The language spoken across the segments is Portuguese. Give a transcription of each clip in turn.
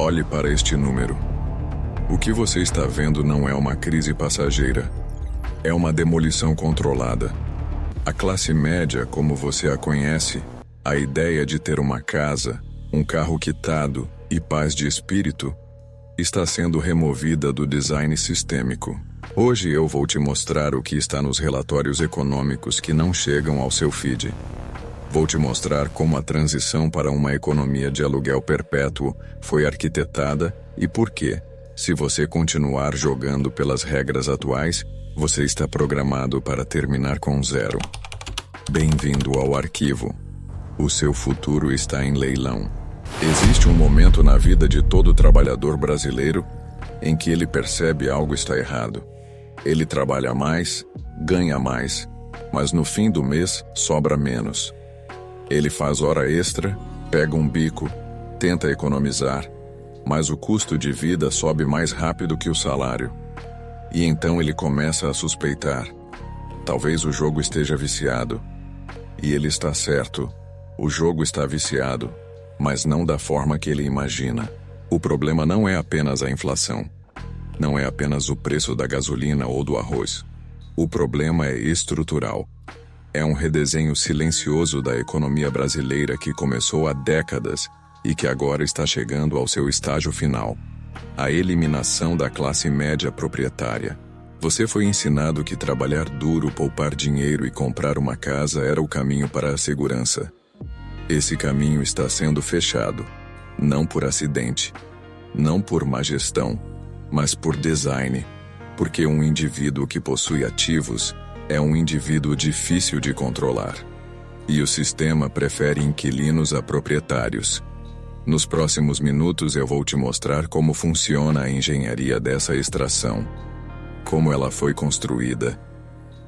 Olhe para este número. O que você está vendo não é uma crise passageira. É uma demolição controlada. A classe média, como você a conhece, a ideia de ter uma casa, um carro quitado e paz de espírito, está sendo removida do design sistêmico. Hoje eu vou te mostrar o que está nos relatórios econômicos que não chegam ao seu feed. Vou te mostrar como a transição para uma economia de aluguel perpétuo foi arquitetada e por que, se você continuar jogando pelas regras atuais, você está programado para terminar com zero. Bem-vindo ao arquivo. O seu futuro está em leilão. Existe um momento na vida de todo trabalhador brasileiro em que ele percebe algo está errado. Ele trabalha mais, ganha mais, mas no fim do mês sobra menos. Ele faz hora extra, pega um bico, tenta economizar, mas o custo de vida sobe mais rápido que o salário. E então ele começa a suspeitar. Talvez o jogo esteja viciado. E ele está certo. O jogo está viciado, mas não da forma que ele imagina. O problema não é apenas a inflação. Não é apenas o preço da gasolina ou do arroz. O problema é estrutural. É um redesenho silencioso da economia brasileira que começou há décadas e que agora está chegando ao seu estágio final. A eliminação da classe média proprietária. Você foi ensinado que trabalhar duro, poupar dinheiro e comprar uma casa era o caminho para a segurança. Esse caminho está sendo fechado, não por acidente, não por má gestão, mas por design, porque um indivíduo que possui ativos é um indivíduo difícil de controlar. E o sistema prefere inquilinos a proprietários. Nos próximos minutos eu vou te mostrar como funciona a engenharia dessa extração, como ela foi construída,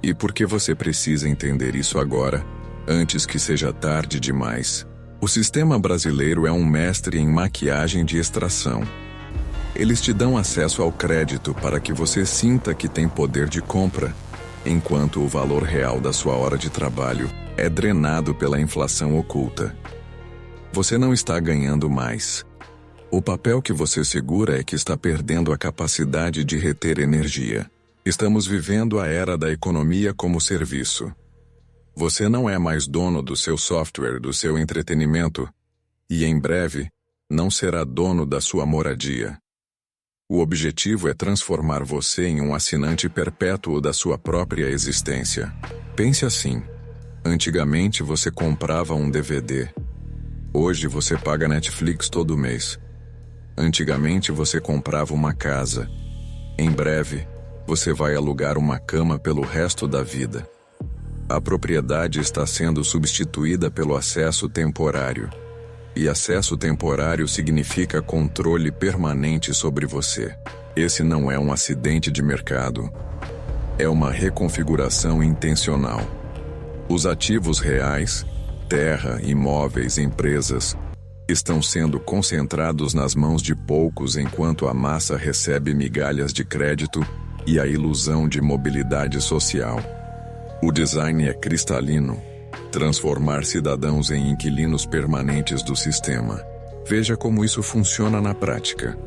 e por que você precisa entender isso agora, antes que seja tarde demais. O sistema brasileiro é um mestre em maquiagem de extração. Eles te dão acesso ao crédito para que você sinta que tem poder de compra, enquanto o valor real da sua hora de trabalho é drenado pela inflação oculta. Você não está ganhando mais. O papel que você segura é que está perdendo a capacidade de reter energia. Estamos vivendo a era da economia como serviço. Você não é mais dono do seu software, do seu entretenimento, e em breve, não será dono da sua moradia. O objetivo é transformar você em um assinante perpétuo da sua própria existência. Pense assim. Antigamente você comprava um DVD. Hoje você paga Netflix todo mês. Antigamente você comprava uma casa. Em breve, você vai alugar uma cama pelo resto da vida. A propriedade está sendo substituída pelo acesso temporário. E acesso temporário significa controle permanente sobre você. Esse não é um acidente de mercado. É uma reconfiguração intencional. Os ativos reais, terra, imóveis, empresas, estão sendo concentrados nas mãos de poucos enquanto a massa recebe migalhas de crédito e a ilusão de mobilidade social. O design é cristalino. Transformar cidadãos em inquilinos permanentes do sistema. Veja como isso funciona na prática.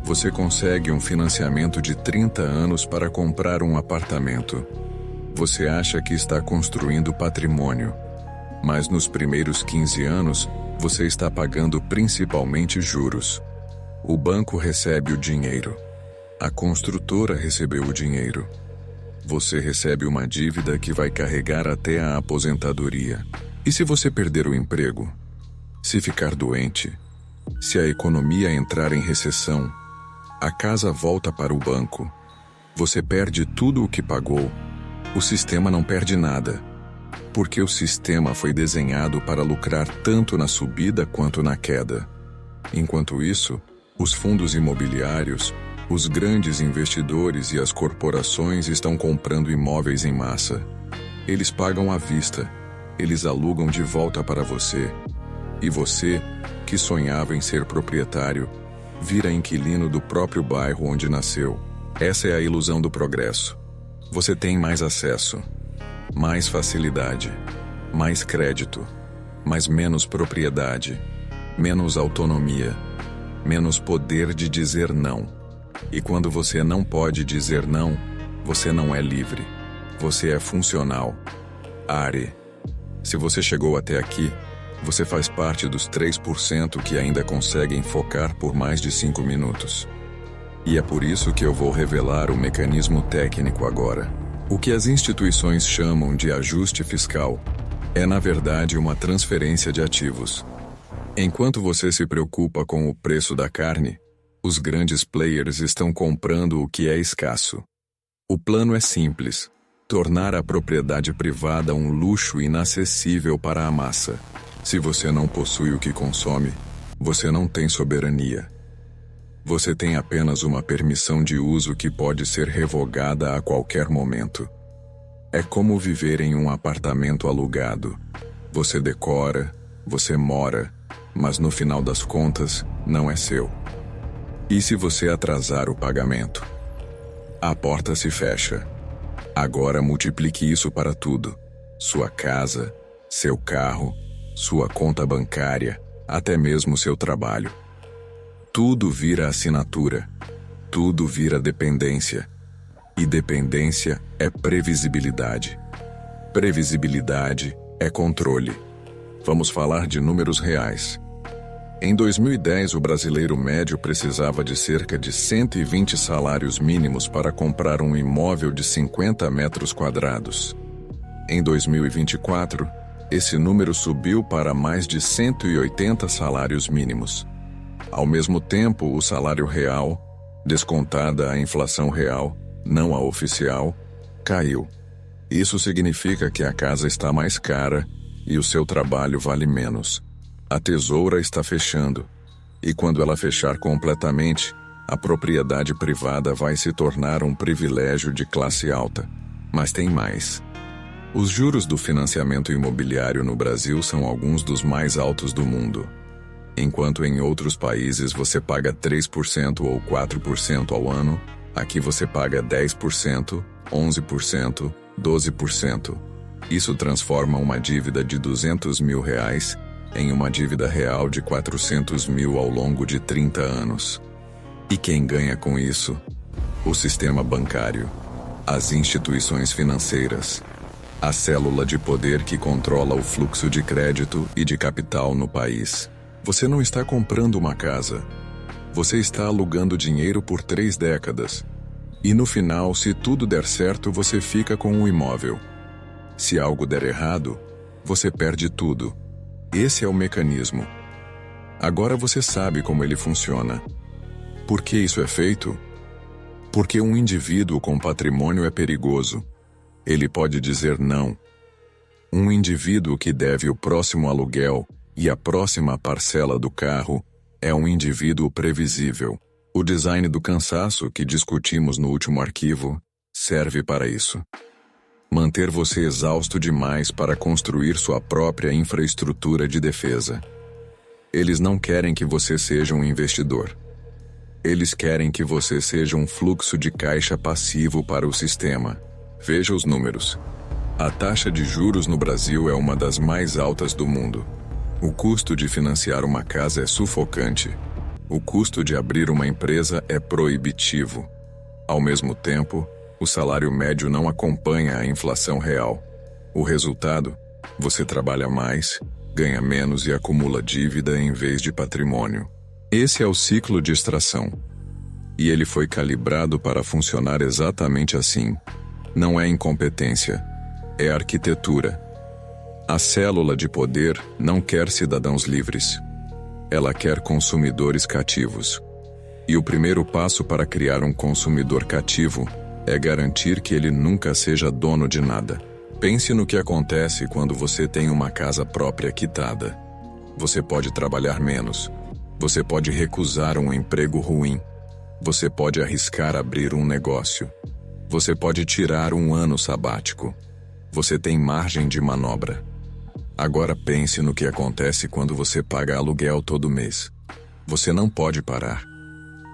Você consegue um financiamento de 30 anos para comprar um apartamento. Você acha que está construindo patrimônio, mas nos primeiros 15 anos, você está pagando principalmente juros. O banco recebe o dinheiro. A construtora recebeu o dinheiro. Você recebe uma dívida que vai carregar até a aposentadoria. E se você perder o emprego? Se ficar doente? Se a economia entrar em recessão? A casa volta para o banco. Você perde tudo o que pagou. O sistema não perde nada. Porque o sistema foi desenhado para lucrar tanto na subida quanto na queda. Enquanto isso, os fundos imobiliários, os grandes investidores e as corporações estão comprando imóveis em massa. Eles pagam à vista, eles alugam de volta para você. E você, que sonhava em ser proprietário, vira inquilino do próprio bairro onde nasceu. Essa é a ilusão do progresso. Você tem mais acesso, mais facilidade, mais crédito, mas menos propriedade, menos autonomia. menos poder de dizer não. E quando você não pode dizer não, você não é livre. Você é funcional. Are. Se você chegou até aqui, você faz parte dos 3% que ainda conseguem focar por mais de 5 minutos. E é por isso que eu vou revelar o mecanismo técnico agora. O que as instituições chamam de ajuste fiscal é, na verdade, uma transferência de ativos. Enquanto você se preocupa com o preço da carne, os grandes players estão comprando o que é escasso. O plano é simples: tornar a propriedade privada um luxo inacessível para a massa. Se você não possui o que consome, você não tem soberania. Você tem apenas uma permissão de uso que pode ser revogada a qualquer momento. É como viver em um apartamento alugado. Você decora, você mora, mas no final das contas, não é seu. E se você atrasar o pagamento? A porta se fecha. Agora multiplique isso para tudo: sua casa, seu carro, sua conta bancária, até mesmo seu trabalho. Tudo vira assinatura. Tudo vira dependência. E dependência é previsibilidade. Previsibilidade é controle. Vamos falar de números reais. Em 2010, o brasileiro médio precisava de cerca de 120 salários mínimos para comprar um imóvel de 50 metros quadrados. Em 2024, esse número subiu para mais de 180 salários mínimos. Ao mesmo tempo, o salário real, descontada a inflação real, não a oficial, caiu. Isso significa que a casa está mais cara e o seu trabalho vale menos. A tesoura está fechando, e quando ela fechar completamente, a propriedade privada vai se tornar um privilégio de classe alta. Mas tem mais. Os juros do financiamento imobiliário no Brasil são alguns dos mais altos do mundo. Enquanto em outros países você paga 3% ou 4% ao ano, aqui você paga 10%, 11%, 12%. Isso transforma uma dívida de R$200 mil em uma dívida real de 400 mil ao longo de 30 anos. E quem ganha com isso? O sistema bancário, as instituições financeiras, a célula de poder que controla o fluxo de crédito e de capital no país. Você não está comprando uma casa. Você está alugando dinheiro por 3 décadas. E no final, se tudo der certo, você fica com um imóvel. Se algo der errado, você perde tudo. Esse é o mecanismo. Agora você sabe como ele funciona. Por que isso é feito? Porque um indivíduo com patrimônio é perigoso. Ele pode dizer não. Um indivíduo que deve o próximo aluguel e a próxima parcela do carro é um indivíduo previsível. O design do cansaço que discutimos no último arquivo serve para isso. Manter você exausto demais para construir sua própria infraestrutura de defesa. Eles não querem que você seja um investidor. Eles querem que você seja um fluxo de caixa passivo para o sistema. Veja os números. A taxa de juros no Brasil é uma das mais altas do mundo. O custo de financiar uma casa é sufocante. O custo de abrir uma empresa é proibitivo. Ao mesmo tempo, o salário médio não acompanha a inflação real. O resultado? Você trabalha mais, ganha menos e acumula dívida em vez de patrimônio. Esse é o ciclo de extração. E ele foi calibrado para funcionar exatamente assim. Não é incompetência, é arquitetura. A célula de poder não quer cidadãos livres. Ela quer consumidores cativos. E o primeiro passo para criar um consumidor cativo é garantir que ele nunca seja dono de nada. Pense no que acontece quando você tem uma casa própria quitada. Você pode trabalhar menos. Você pode recusar um emprego ruim. Você pode arriscar abrir um negócio. Você pode tirar um ano sabático. Você tem margem de manobra. Agora pense no que acontece quando você paga aluguel todo mês. Você não pode parar.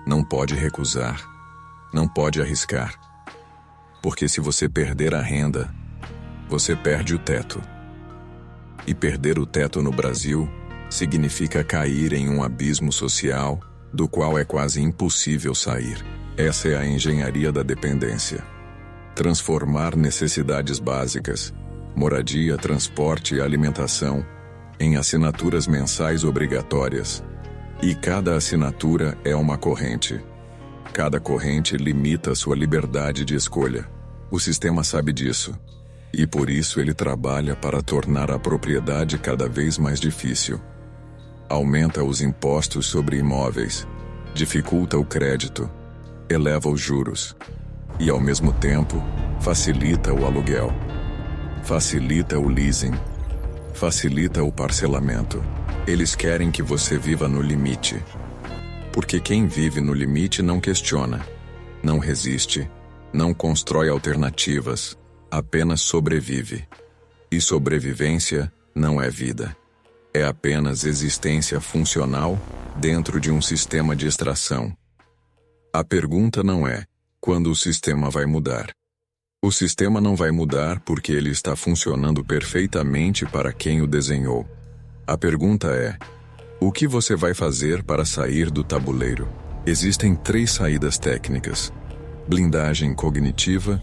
Não pode recusar. Não pode arriscar. Porque se você perder a renda, você perde o teto. E perder o teto no Brasil significa cair em um abismo social, do qual é quase impossível sair. Essa é a engenharia da dependência. Transformar necessidades básicas, moradia, transporte e alimentação, em assinaturas mensais obrigatórias. E cada assinatura é uma corrente. Cada corrente limita sua liberdade de escolha. O sistema sabe disso. E por isso ele trabalha para tornar a propriedade cada vez mais difícil. Aumenta os impostos sobre imóveis, dificulta o crédito, eleva os juros e, ao mesmo tempo, facilita o aluguel, facilita o leasing, facilita o parcelamento. Eles querem que você viva no limite. Porque quem vive no limite não questiona, não resiste, não constrói alternativas, apenas sobrevive. E sobrevivência não é vida. É apenas existência funcional dentro de um sistema de extração. A pergunta não é quando o sistema vai mudar. O sistema não vai mudar porque ele está funcionando perfeitamente para quem o desenhou. A pergunta é: o que você vai fazer para sair do tabuleiro? Existem 3 saídas técnicas: blindagem cognitiva,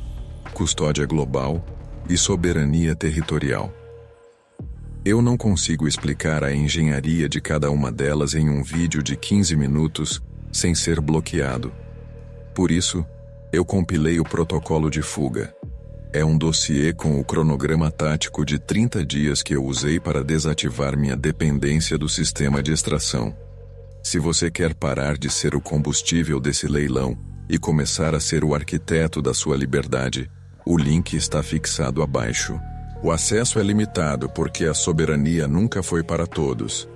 custódia global e soberania territorial. Eu não consigo explicar a engenharia de cada uma delas em um vídeo de 15 minutos sem ser bloqueado. Por isso, eu compilei o protocolo de fuga. É um dossiê com o cronograma tático de 30 dias que eu usei para desativar minha dependência do sistema de extração. Se você quer parar de ser o combustível desse leilão e começar a ser o arquiteto da sua liberdade, o link está fixado abaixo. O acesso é limitado porque a soberania nunca foi para todos.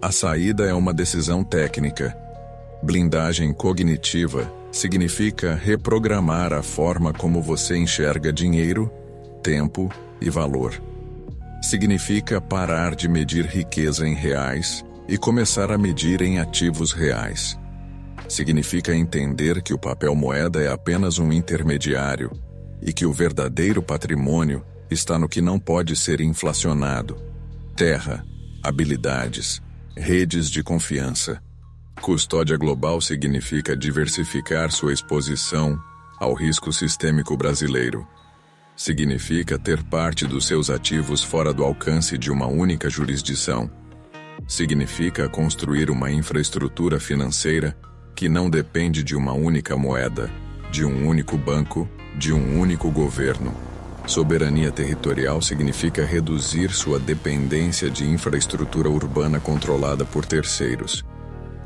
A saída é uma decisão técnica. Blindagem cognitiva significa reprogramar a forma como você enxerga dinheiro, tempo e valor. Significa parar de medir riqueza em reais e começar a medir em ativos reais. Significa entender que o papel moeda é apenas um intermediário e que o verdadeiro patrimônio está no que não pode ser inflacionado: terra, habilidades, redes de confiança. Custódia global significa diversificar sua exposição ao risco sistêmico brasileiro. Significa ter parte dos seus ativos fora do alcance de uma única jurisdição. Significa construir uma infraestrutura financeira que não depende de uma única moeda, de um único banco, de um único governo. Soberania territorial significa reduzir sua dependência de infraestrutura urbana controlada por terceiros.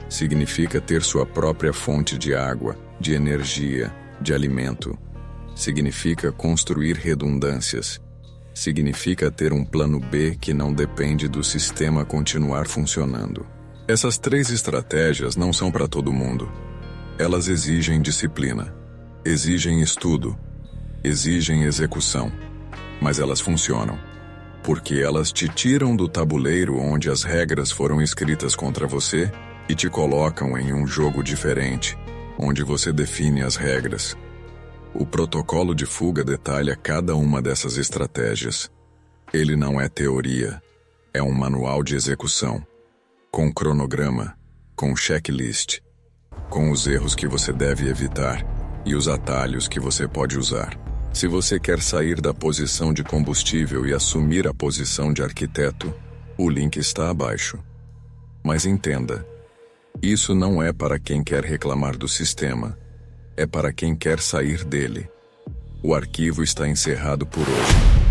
Significa ter sua própria fonte de água, de energia, de alimento. Significa construir redundâncias. Significa ter um plano B que não depende do sistema continuar funcionando. Essas 3 estratégias não são para todo mundo. Elas exigem disciplina, exigem estudo, exigem execução. Mas elas funcionam, porque elas te tiram do tabuleiro onde as regras foram escritas contra você e te colocam em um jogo diferente, onde você define as regras. O protocolo de fuga detalha cada uma dessas estratégias. Ele não é teoria, é um manual de execução, com cronograma, com checklist, com os erros que você deve evitar e os atalhos que você pode usar. Se você quer sair da posição de combustível e assumir a posição de arquiteto, o link está abaixo. Mas entenda, isso não é para quem quer reclamar do sistema, é para quem quer sair dele. O arquivo está encerrado por hoje.